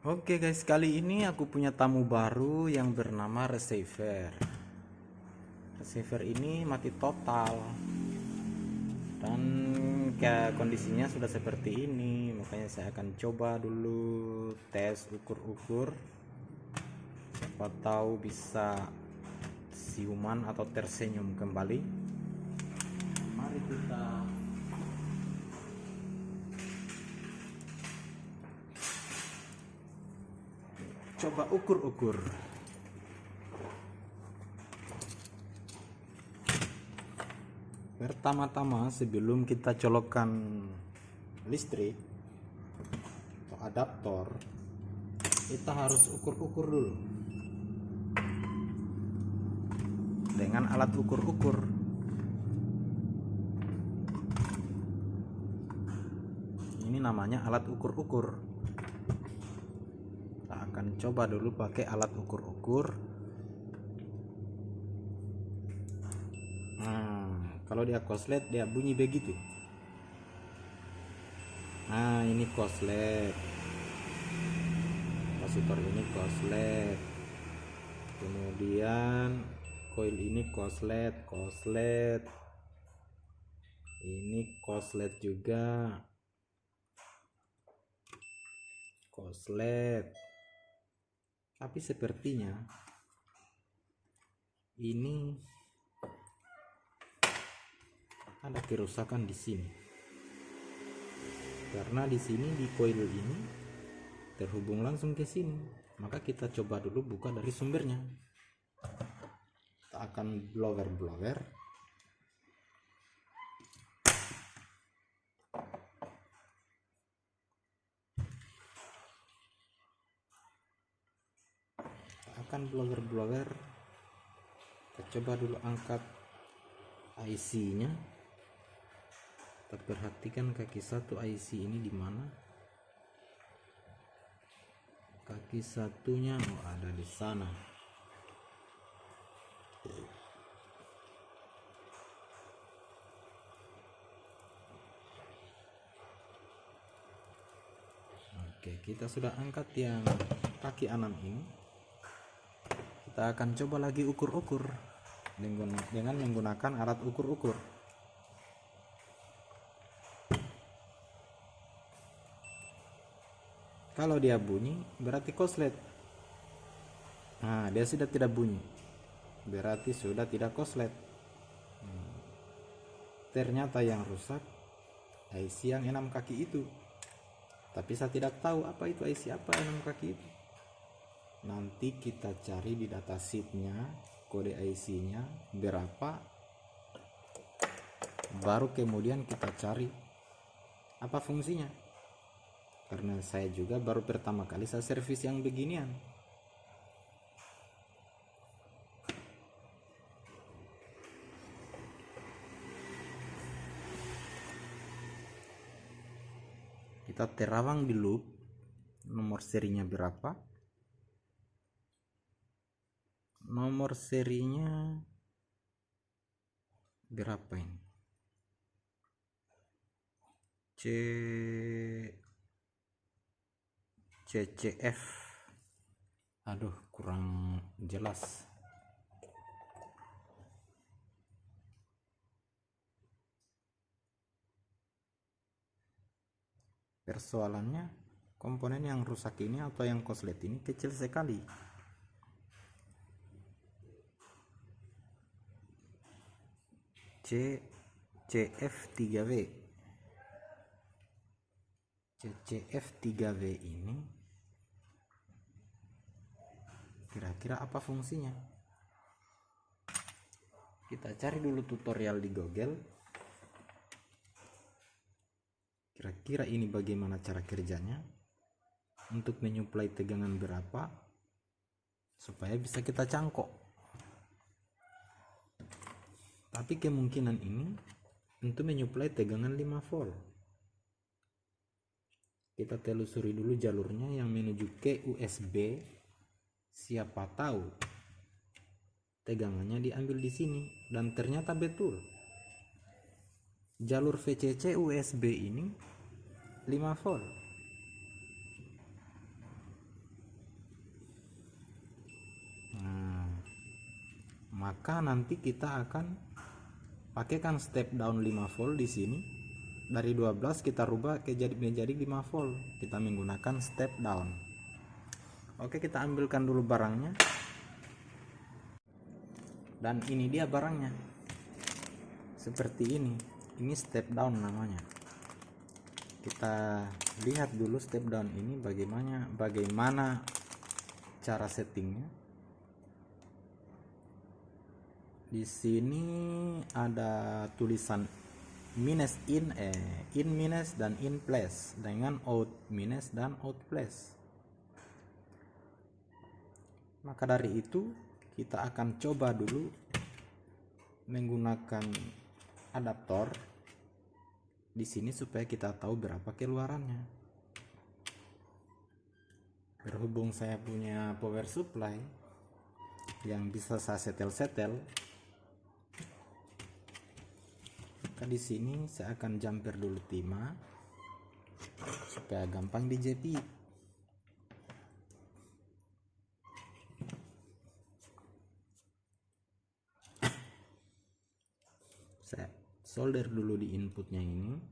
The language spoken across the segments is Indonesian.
Oke guys, kali ini aku punya tamu baru yang bernama receiver. Receiver ini mati total dan kayak kondisinya sudah seperti ini, makanya saya akan coba dulu tes ukur-ukur, siapa tahu bisa siuman atau tersenyum kembali. Mari kita coba ukur-ukur. Pertama-tama sebelum kita colokkan listrik atau adaptor, kita harus ukur-ukur dulu dengan alat ukur-ukur. Ini namanya alat ukur-ukur. Kita akan coba dulu pakai alat ukur-ukur. Kalau dia koslet dia bunyi begitu. Nah, ini koslet. Kapasitor ini koslet. Kemudian koil ini koslet. Ini koslet juga. Koslet. Tapi sepertinya ini ada kerusakan di sini, karena di sini di koil ini terhubung langsung ke sini. Maka kita coba dulu buka dari sumbernya. Kita akan blower kita coba dulu angkat IC nya. Kita perhatikan kaki satu IC ini di mana. Kaki satunya ada di sana. Oke, kita sudah angkat yang kaki 6 ini. Kita akan coba lagi ukur-ukur dengan menggunakan alat ukur-ukur. Kalau dia bunyi berarti koslet. Nah, dia sudah tidak bunyi, berarti sudah tidak koslet. Ternyata yang rusak IC yang 6 kaki itu. Tapi saya tidak tahu apa itu IC apa 6 kaki itu. Nanti kita cari di datasheetnya kode IC nya berapa, baru kemudian kita cari apa fungsinya. Karena saya juga baru pertama kali saya servis yang beginian. Kita terawang di loop nomor serinya berapa. Nomor serinya berapa ini? CCF. Aduh, kurang jelas. Persoalannya komponen yang rusak ini atau yang koslet ini kecil sekali. CCF3W ini kira-kira apa fungsinya? Kita cari dulu tutorial di Google. Kira-kira ini bagaimana cara kerjanya, untuk menyuplai tegangan berapa supaya bisa kita cangkok. Tapi kemungkinan ini untuk menyuplai tegangan 5 volt. Kita telusuri dulu jalurnya yang menuju ke USB. Siapa tahu tegangannya diambil di sini, dan ternyata betul. Jalur VCC USB ini 5 volt. maka nanti kita akan pakaikan step down 5 volt di sini. Dari 12 kita rubah menjadi 5 volt. Kita menggunakan step down. Oke, kita ambilkan dulu barangnya. Dan ini dia barangnya. Seperti ini. Ini step down namanya. Kita lihat dulu step down ini bagaimana cara settingnya. Di sini ada tulisan minus in minus dan in plus dengan out minus dan out plus. Maka dari itu kita akan coba dulu menggunakan adaptor di sini supaya kita tahu berapa keluarannya. Berhubung saya punya power supply yang bisa saya setel, maka di sini saya akan jumper dulu timah supaya gampang dijepit. Saya solder dulu di inputnya ini.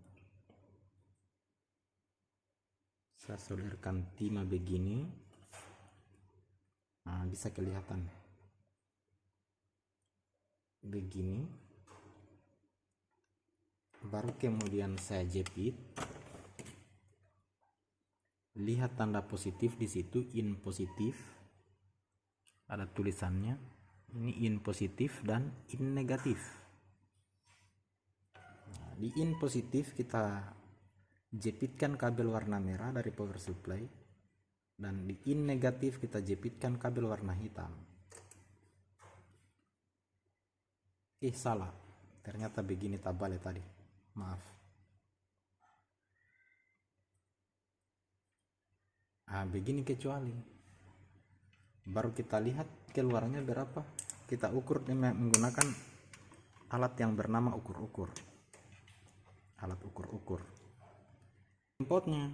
Saya solderkan timah begini. Nah, bisa kelihatan begini. Baru kemudian saya jepit. Lihat tanda positif di situ, in positif. Ada tulisannya. Ini in positif dan in negatif. Nah, di in positif kita jepitkan kabel warna merah dari power supply, dan di in negatif kita jepitkan kabel warna hitam. Salah, ternyata begini tabalnya tadi, maaf. Begini kecuali baru kita lihat keluarannya berapa. Kita ukur menggunakan alat yang bernama ukur-ukur, alat ukur-ukur. Trimpotnya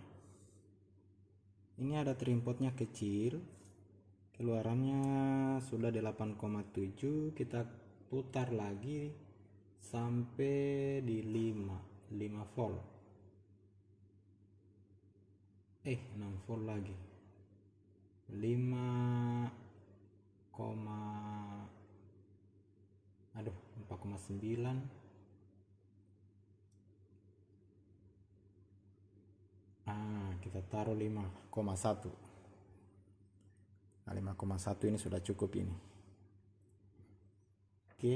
ini ada trimpotnya kecil, keluarannya sudah 8,7. Kita putar lagi sampai di 5 volt. 6 volt lagi, 4,9. Kita taruh 5,1. Nah, 5,1 ini sudah cukup ini. Oke,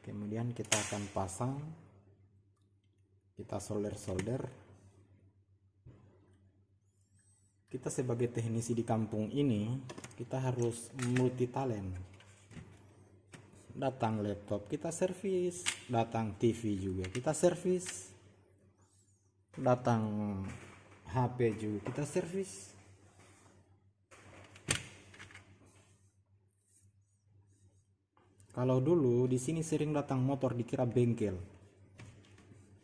kemudian kita akan pasang. Kita solder. Kita sebagai teknisi di kampung ini, kita harus multi talent. Datang laptop kita servis, datang TV juga kita servis, datang HP juga kita servis. Kalau dulu di sini sering datang motor dikira bengkel.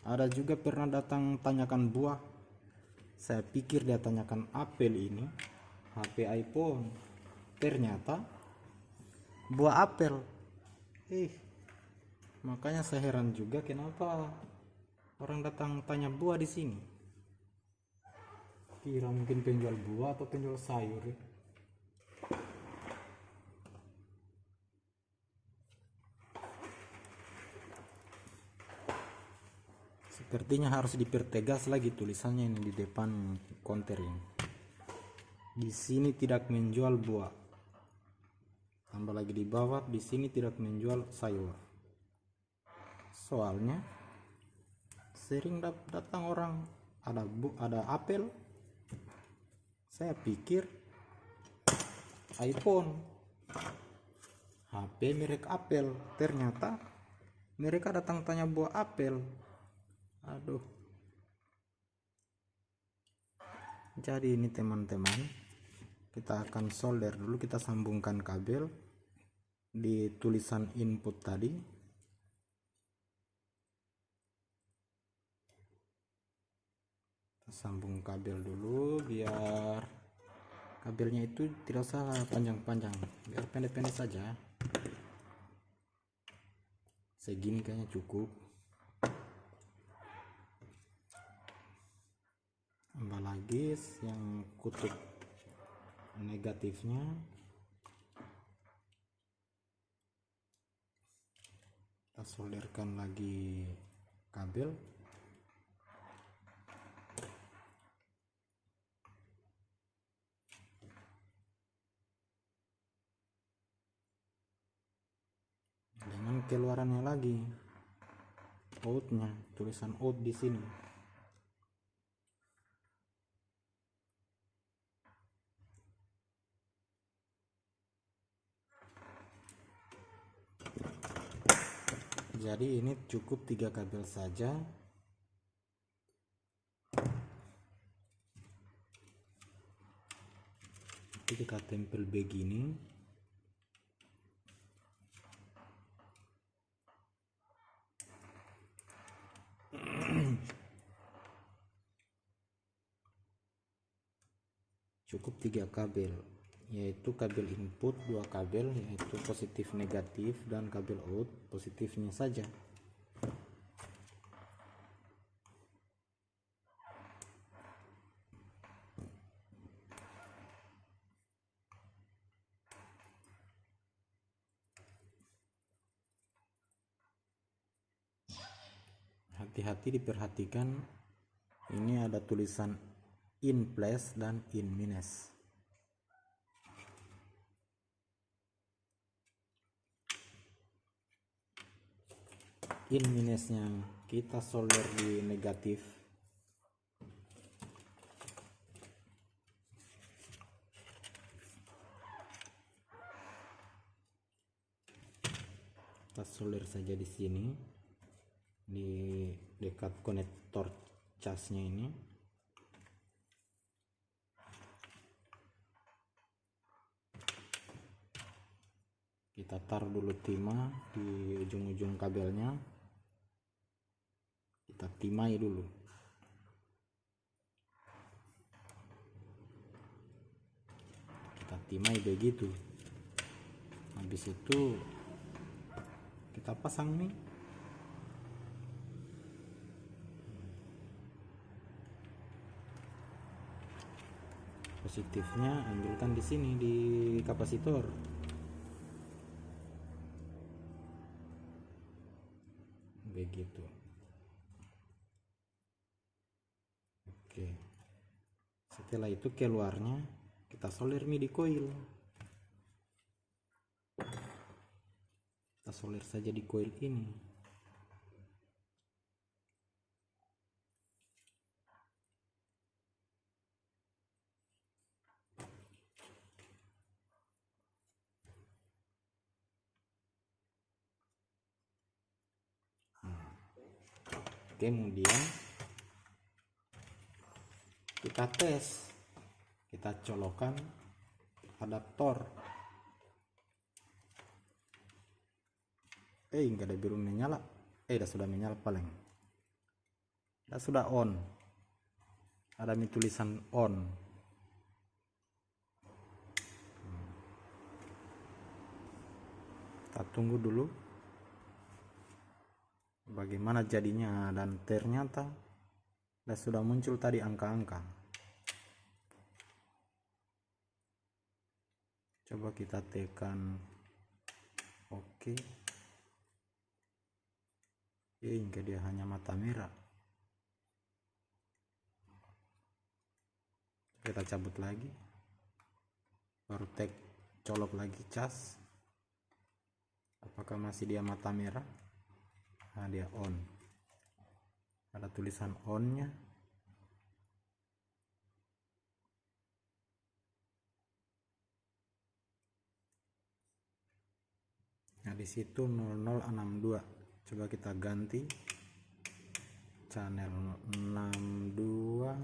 Ada juga pernah datang tanyakan buah. Saya pikir dia tanyakan apel ini, HP iPhone. Ternyata buah apel. Makanya saya heran juga kenapa orang datang tanya buah di sini. Kira mungkin penjual buah atau penjual sayur. Sepertinya harus dipertegas lagi tulisannya ini di depan konter ini. Di sini tidak menjual buah. Tambah lagi di bawah, di sini tidak menjual sayur. Soalnya sering datang orang ada apel. Saya pikir iPhone, HP merek apel. Ternyata mereka datang tanya buah apel. Aduh. Jadi ini teman-teman, kita akan solder dulu. Kita sambungkan kabel di tulisan input tadi. Kita sambung kabel dulu biar kabelnya itu tidak usah panjang-panjang, biar pendek-pendek saja. segini kayaknya cukup. Tambah lagi yang kutub negatifnya, kita solderkan lagi kabel. Dengan keluarannya lagi, outnya, tulisan out di sini. Jadi ini cukup 3 kabel saja. Nanti kita tempel begini. Cukup 3 kabel, yaitu kabel input 2 kabel, yaitu positif negatif, dan kabel out positifnya saja. Hati-hati, diperhatikan, ini ada tulisan in plus dan in minus. In minusnya kita solder di negatif. Kita solder saja di sini, di dekat konektor casnya ini. Kita taruh dulu timah di ujung-ujung kabelnya, kita timai dulu. Kita timai begitu. Habis itu kita pasang nih. Positifnya ambilkan di sini di kapasitor. Begitu. Oke. Setelah itu keluarnya kita solder midi coil. Kita solder saja di coil ini. Kemudian kita tes, kita colokkan adaptor. Enggak ada biru menyala. Sudah menyala paling. Sudah on. Ada tulisan on. Kita tunggu dulu bagaimana jadinya, dan ternyata sudah muncul tadi angka-angka. Coba kita tekan oke. Enggak, dia hanya mata merah. Kita cabut lagi, baru colok lagi cas. Apakah masih dia mata merah? Nah, dia on, ada tulisan on-nya. Nah, di situ 0062. Coba kita ganti channel 62.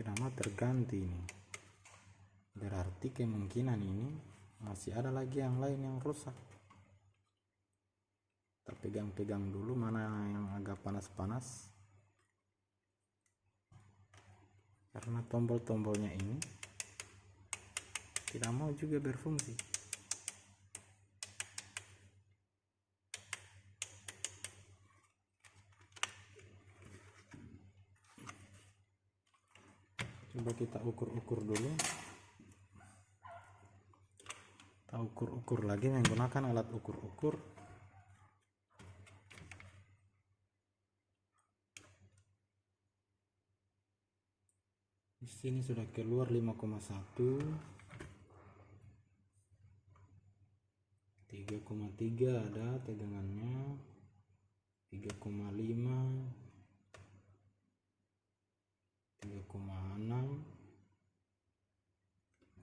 Nama terganti ini, berarti kemungkinan ini Masih ada lagi yang lain yang rusak. Kita pegang-pegang dulu mana yang agak panas-panas, karena tombol-tombolnya ini tidak mau juga berfungsi. Coba kita ukur-ukur dulu. Kita ukur-ukur lagi menggunakan alat ukur-ukur. Di sini sudah keluar 5,1, 3,3 ada tegangannya, 3,5, 3,6,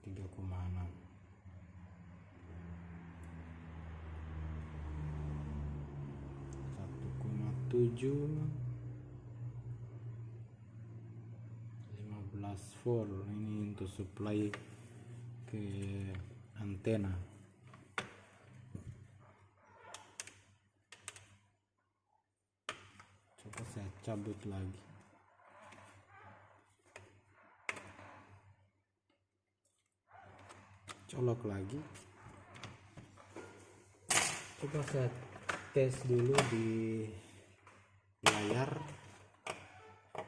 3,6. 1,7, 15 volt. Ini untuk supply ke antena. Coba saya cabut lagi. Colok lagi. Coba saya tes dulu di layar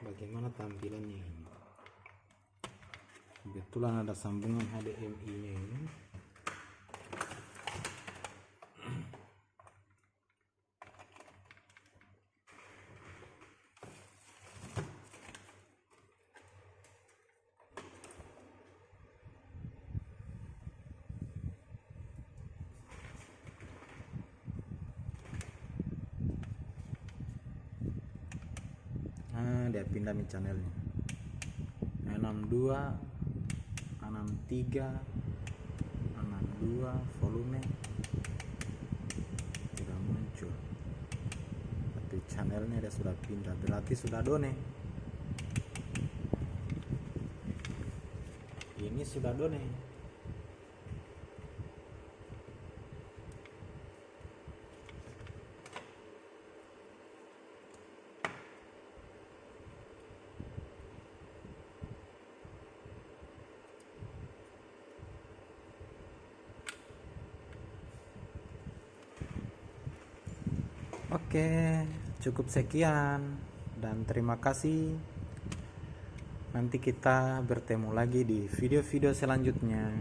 bagaimana tampilannya ini. Kebetulan ada sambungan HDMI nya ini. Dia pindah nih channelnya, 62, 63, 62, volume tidak muncul, tapi channelnya dia sudah pindah, berarti sudah done. Ini sudah done. Oke, cukup sekian dan terima kasih. Nanti kita bertemu lagi di video-video selanjutnya.